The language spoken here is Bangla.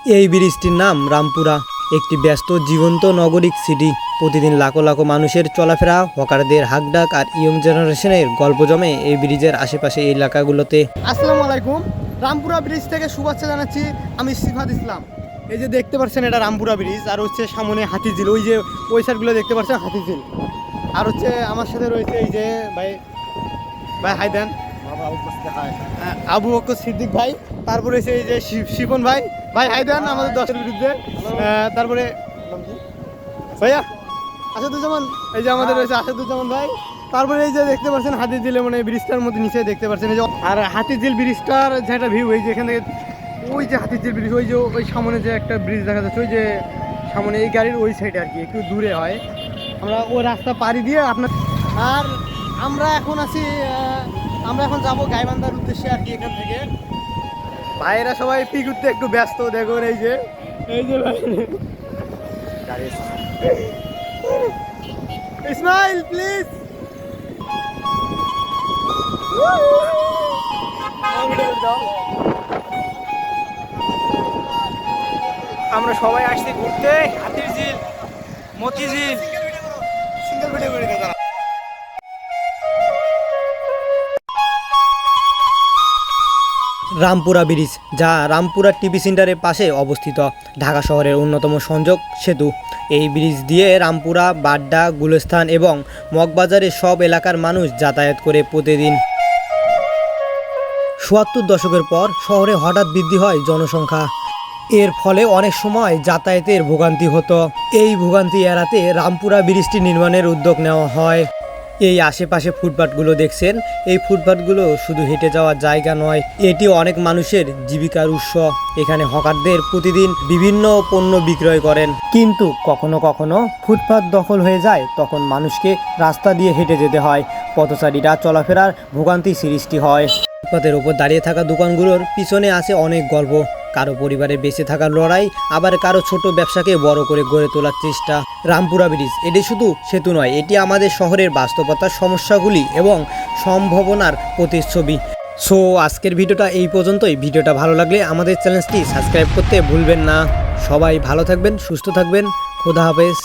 এই ব্রিজটির নাম রামপুরা, একটি ব্যস্ত জীবন্ত নগরিক সিটি। প্রতিদিন লাখো লাখো মানুষের চলাফেরা, হকারদের হাঁকডাক আর ইয়ং জেনারেশনের গল্প জমে এই ব্রিজের আশেপাশে এলাকাগুলোতে। আসসালামু আলাইকুম। রামপুরা ব্রিজ থেকে শুভেচ্ছা জানাচ্ছি, আমি সিফাত ইসলাম। এই যে দেখতে পাচ্ছেন এটা রামপুরা ব্রিজ, আর হচ্ছে সামনে হাতিঝিল, ওই যে ওই সাইডগুলো দেখতে পাচ্ছেন হাতিঝিল। আর হচ্ছে আমার সাথে রয়েছে এই যে ভাই ভাই হাই দেন, আবু বকর সিদ্দিক ভাই। তারপরে হচ্ছে এই যে শিপন ভাই, ভাই হাই দেন আমাদের দশের বিরুদ্ধে। তারপরে ভাইয়া আসাদুজ্জামান, এই যে আমাদের রয়েছে আসাদুজ্জামান ভাই। তারপরে এই যে দেখতে পাচ্ছেন হাতিঝিলে, মানে ব্রিজটার মধ্যে নিচে দেখতে পাচ্ছেন এই যে, আর হাতিঝিল ব্রিজটার যে একটা ভিউ, এই যে এখান থেকে ওই যে হাতিঝিল ব্রিজ, ওই যে ওই সামনে যে একটা ব্রিজ দেখা যাচ্ছে, ওই যে সামনে এই গাড়ির ওই সাইডে আর কি, একটু দূরে হয়। আমরা ওই রাস্তা পাড়ি দিয়ে আপনার, আর আমরা এখন যাবো গাইবান্ধার উদ্দেশ্যে আর কি। এখান থেকে ভাইয়েরা সবাই পিক উঠতে একটু ব্যস্ত, দেখুন এই যে ভাই ইসমাইল প্লিজ। আমরা সবাই আসছি ঘুরতে হাতিরঝিল, মতিঝিল। রামপুরা ব্রিজ, যা রামপুরা টিভি সেন্টারের পাশে অবস্থিত, ঢাকা শহরের অন্যতম সংযোগ সেতু। এই ব্রিজ দিয়ে রামপুরা, বাড্ডা, গুলস্থান এবং মগবাজারের সব এলাকার মানুষ যাতায়াত করে প্রতিদিন। ৭৭ দশকের পর শহরে হঠাৎ বৃদ্ধি হয় জনসংখ্যা। এর ফলে অনেক সময় যাতায়াতের ভোগান্তি হতো। এই ভোগান্তি এড়াতে রামপুরা ব্রিজটি নির্মাণের উদ্যোগ নেওয়া হয়। এই আশেপাশে ফুটপাতগুলো দেখছেন, এই ফুটপাতগুলো শুধু হেঁটে যাওয়ার জায়গা নয়, এটি অনেক মানুষের জীবিকার উৎস। এখানে হকারদের প্রতিদিন বিভিন্ন পণ্য বিক্রয় করেন, কিন্তু কখনো কখনো ফুটপাত দখল হয়ে যায়, তখন মানুষকে রাস্তা দিয়ে হেঁটে যেতে হয়। পথচারীরা চলাফেরার ভোগান্তি সৃষ্টি হয়। ফুটপাতের ওপর দাঁড়িয়ে থাকা দোকানগুলোর পিছনে আছে অনেক গল্প, কারো পরিবারে বেঁচে থাকার লড়াই, আবার কারো ছোট ব্যবসাকে বড় করে গড়ে তোলার চেষ্টা। রামপুরা ব্রিজ এটি শুধু সেতু নয়, এটি আমাদের শহরের বাস্তবতার সমস্যাগুলি এবং সম্ভাবনার প্রতিচ্ছবি। সো আজকের ভিডিওটা এই পর্যন্তই। ভিডিওটা ভালো লাগলে আমাদের চ্যানেলটি সাবস্ক্রাইব করতে ভুলবেন না। সবাই ভালো থাকবেন, সুস্থ থাকবেন, খোদা হাফেজ।